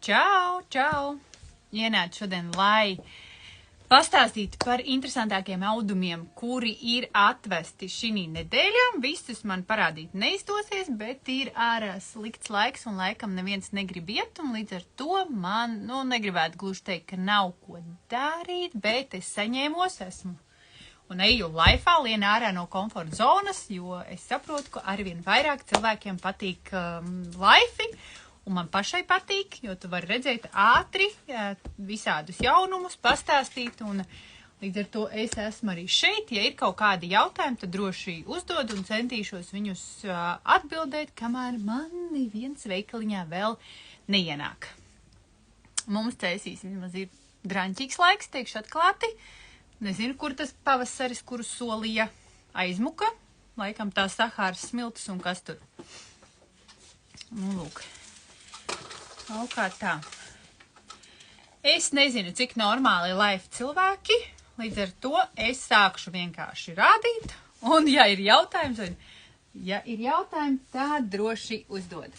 Čau, čau! Ienāc šodien, lai pastāstītu par interesantākiem audumiem, kuri ir atvesti šī nedēļā. Visus man parādīt neizdosies, bet ir ārā slikts laiks un laikam neviens negrib iet, un līdz ar to man, negribētu gluži teikt, ka nav ko darīt, bet es saņēmos, esmu un eju laifā, lien ārā no komforta zonas, jo es saprotu, ka arvien vairāk cilvēkiem patīk laifi, un man pašai patīk, jo tu vari redzēt ātri visādus jaunumus, pastāstīt, un līdz ar to es esmu arī šeit. Ja ir kaut kādi jautājumi, tad droši uzdod un centīšos viņus atbildēt, kamēr man neviens veikaliņā vēl neienāk. Mums cēsīs vismaz ir draņķīgs laiks, teikšu atklāti. Nezinu, kur tas pavasaris, kuru solīja aizmuka. Laikam tā Sahāras smiltis un kas tur. Lūk. Kaut kā tā. Es nezinu, cik normāli laifi cilvēki, līdz ar to es sākšu vienkārši rādīt, un ja ir jautājumi, tad droši uzdod.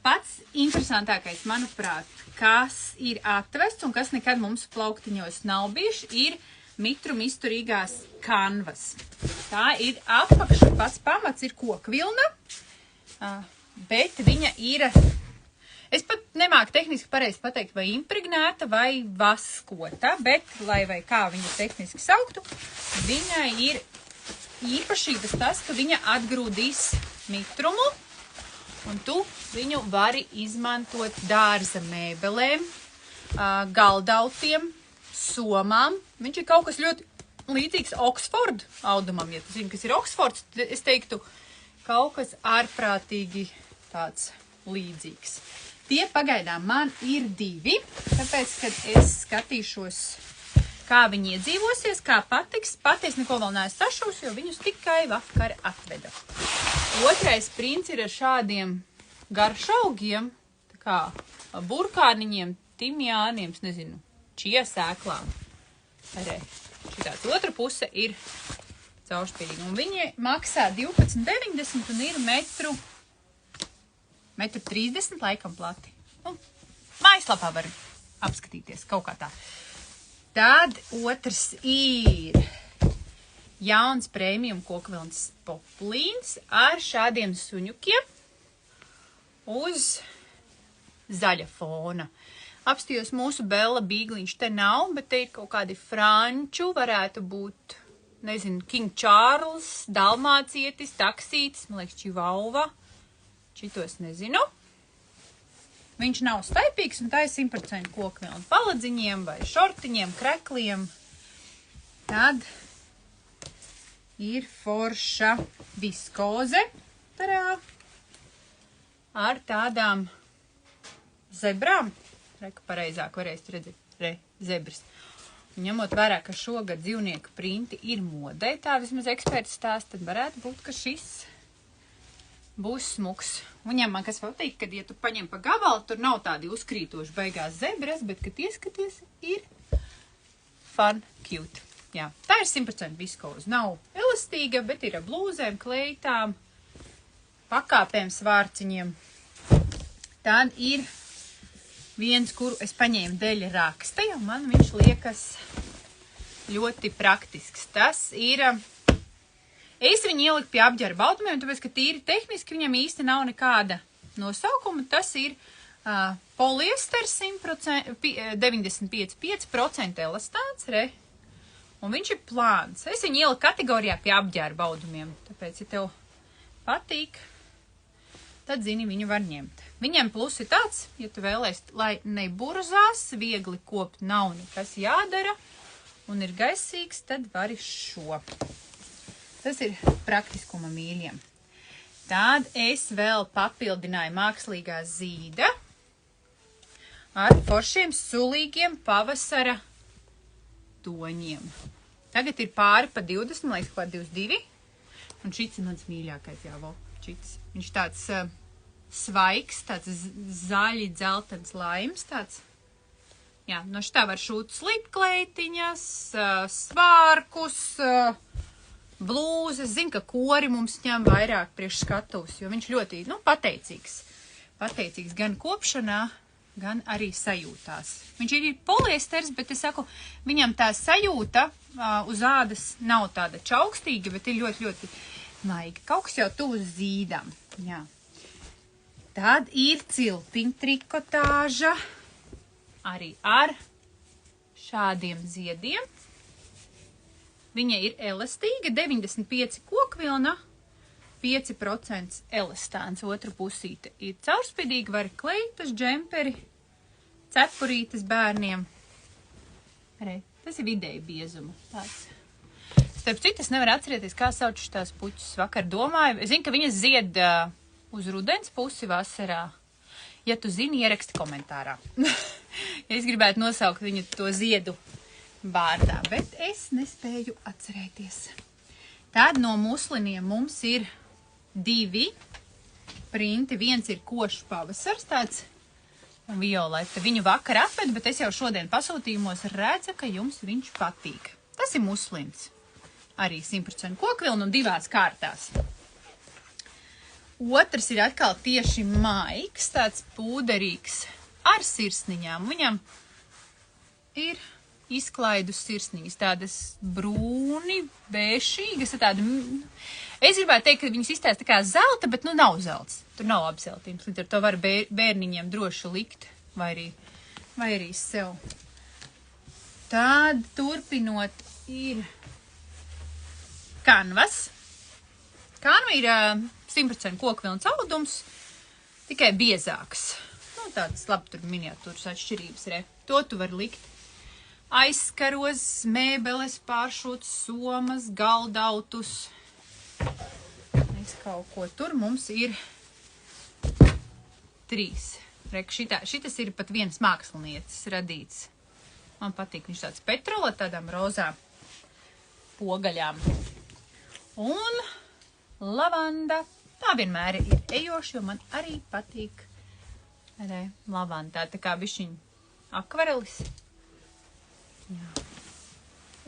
Pats interesantākais, manuprāt, kas ir atvests un kas nekad mums plauktiņos nav bijuši, ir mitruma izturīgās kanvas. Tā ir apakša, pats pamats ir kokvilna, bet viņa ir... Es pat nemāku tehniski pareizi pateikt, vai impregnēta vai vaskota, bet, lai vai kā viņu tehniski sauktu, viņai ir īpašības tas, ka viņa atgrūdīs mitrumu, un tu viņu vari izmantot dārza mēbelēm, galdautiem, somām. Viņš ir kaut kas ļoti līdzīgs Oxford audumam, ja tu zini, kas ir Oxfords, es teiktu, kaut kas ārprātīgi tāds līdzīgs. Tie pagaidām man ir 2, tāpēc, kad es skatīšos, kā viņi iedzīvosies, kā patiks. Patiesi neko vēl neesmu sašūs, jo viņus tikai vakar atveda. Otrais princis ir ar šādiem garšaugiem, tā kā burkāniņiem, timjāniem, nezinu, čiesēklām. Arī šitāds otra puse ir caurspīdīga. Un viņi maksā 12,90 un ir metru 30 laikam plati. Mājaslapā var apskatīties kaut kā tā. Tad otrs ir jauns premium kokvilnas poplīns ar šādiem suņukiem uz zaļa fona. Apstījos mūsu Bella bīgliņš te nav, bet te ir kaut kādi franču, varētu būt, nezinu, King Charles, dalmācietis, taksītis, man liekas, čivauva. Šitos nezinu. Viņš nav staipīgs un tā ir 100% kokvilna paladziņiem vai šortiņiem, krekliem. Tad ir forša viskoze tarā ar tādām zebrām. Reku pareizāk varēs redzēt, zebras. Un ņemot vērā, ka šogad dzīvnieku printi ir modē, tā vismaz eksperts stāsta, tad varētu būt, ka šis būs smuks. Viņam man kas patīk, kad, ja tu paņem pa gabalu, tur nav tādi uzkrītoši beigās zebras, bet, kad ieskaties, ir fun, cute. Jā, tā ir 100% viskoza. Nav elastīga, bet ir ar blūzēm, kleitām, pakāpēm, svārciņiem. Tad ir viens, kuru es paņēmu dēļ raksta, jo man viņš liekas ļoti praktisks. Tas ir... Es viņu ieliku pie apģērba audumiem, tāpēc, ka tīri tehniski viņam īsti nav nekāda nosaukuma. Tas ir poliester 95% elastāns, un viņš ir plāns. Es viņu ieliku kategorijā pie apģērba audumiem, tāpēc, ja tev patīk, tad, zini, viņu var ņemt. Viņam plus ir tāds, ja tu vēlēsi, lai neburzās, viegli kopt nav nekas jādara, un ir gaisīgs, tad vari šo. Tas ir praktiskuma mīļiem. Tad es vēl papildināju mākslīgā zīda ar foršiem sulīgiem pavasara toņiem. Tagad ir pāri pa 20, laiks pa 22. Un šits ir mans mīļākais, šits. Viņš tāds svaigs, tāds zaļi dzeltens laims, tāds. Jā, no šitā var šūt slipkleitiņas, svārkus, blūzes. Zinu, ka kori mums ņem vairāk priekš skatuves, jo viņš ļoti, pateicīgs. Pateicīgs gan kopšanā, gan arī sajūtās. Viņš ir poliesters, bet es saku, viņam tā sajūta uz ādas nav tāda čaukstīga, bet ir ļoti, ļoti maiga. Kaut kas jau tuvu zīdam. Jā. Tad ir ciltiņa trikotāža, arī ar šādiem ziediem. Viņa ir elastīga, 95 kokvilna, 5% elastāns, otra pusīte ir caurspīdīga, var kleitas, džemperi, cepurītes bērniem. Arī, tas ir vidēji biezuma tāds. Starp citu, es nevaru atcerēties, kā sauc tās puķus. Vakar domāju, es zinu, ka viņas zied uz rudens pusi vasarā. Ja tu zini, ieraksti komentārā. Ja es gribētu nosaukt viņu to ziedu vārdā, bet es nespēju atcerēties. Tad no musliniem mums ir 2 printi. Viens ir košs pavasars, tāds violeta. Viņu vakar apvedu, bet es jau šodien pasūtījumos redzu, ka jums viņš patīk. Tas ir muslins. Arī 100% kokvilna un 2 kārtās. Otrs ir atkal tieši maiks, tāds pūderīgs ar sirsniņām. Viņam ir izklaidus sirsniņas, tādas brūni, bēšīgas, tāda... Es gribētu teikt, ka viņas izstāsta tā kā zelta, bet nu nav zelts. Tur nav apzeltījums, līdz ar to var bērniņiem droši likt, vai arī sev. Tad turpinot ir kanvas. Kanva ir 100% kokvilnas audums, tikai biezāks. Nu, tādas labi tur miniatūras atšķirības, re. To tu var likt aizskaros, mēbeles, pāršūts, somas, galdautus. Es kaut ko tur mums ir 3. Rek, šitas ir pat viens māksliniecis radīts. Man patīk, viņš tāds petrola, tādām rozām pogaļām. Un lavanda. Tā vienmēr ir ejoša, jo man arī patīk lavanda. Tā kā bišķiņ akvarelis. Jā.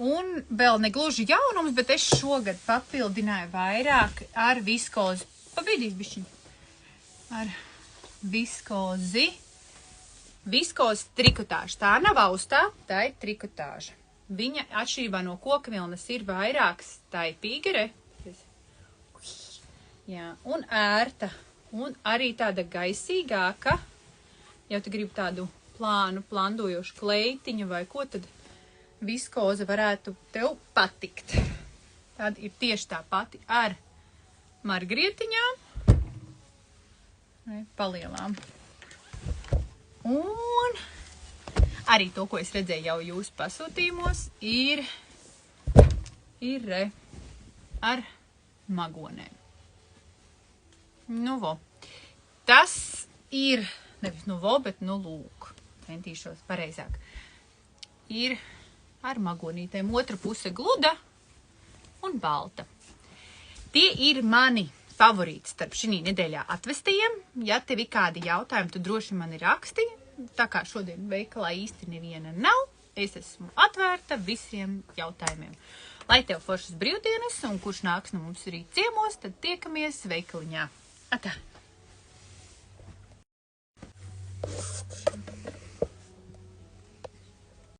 Un vēl negluži jaunums, bet es šogad papildināju vairāk ar viskozi. Pabīdīs bišķiņ. Ar viskozi. Viskozi trikotāža. Tā nav austā, tā ir trikotāža. Viņa atšķirībā no kokvilnas ir vairāk staipīga, re? Jā, un ērta. Un arī tāda gaisīgāka. Ja tu gribi tādu plānu, plandojošu kleitiņu vai ko, tad viskoza varētu tev patikt. Tad ir tieši tā pati ar margrietiņām. Palielām. Un arī to, ko es redzēju jau jūsu pasūtījumos, ir ar magonēm. Nu, vo. Tas ir, nevis nu, vo, bet nu, lūk. Centīšos pareizāk. Ir ar magonītēm. Otra puse gluda un balta. Tie ir mani favorīti starp šī nedēļā atvestajiem. Ja tev ir kādi jautājumi, tu droši mani raksti. Tā kā šodien veikalā īsti neviena nav, es esmu atvērta visiem jautājumiem. Lai tev foršas brīvdienas, un kurš nāks no mums arī ciemos, tad tiekamies veikaliņā. Atā!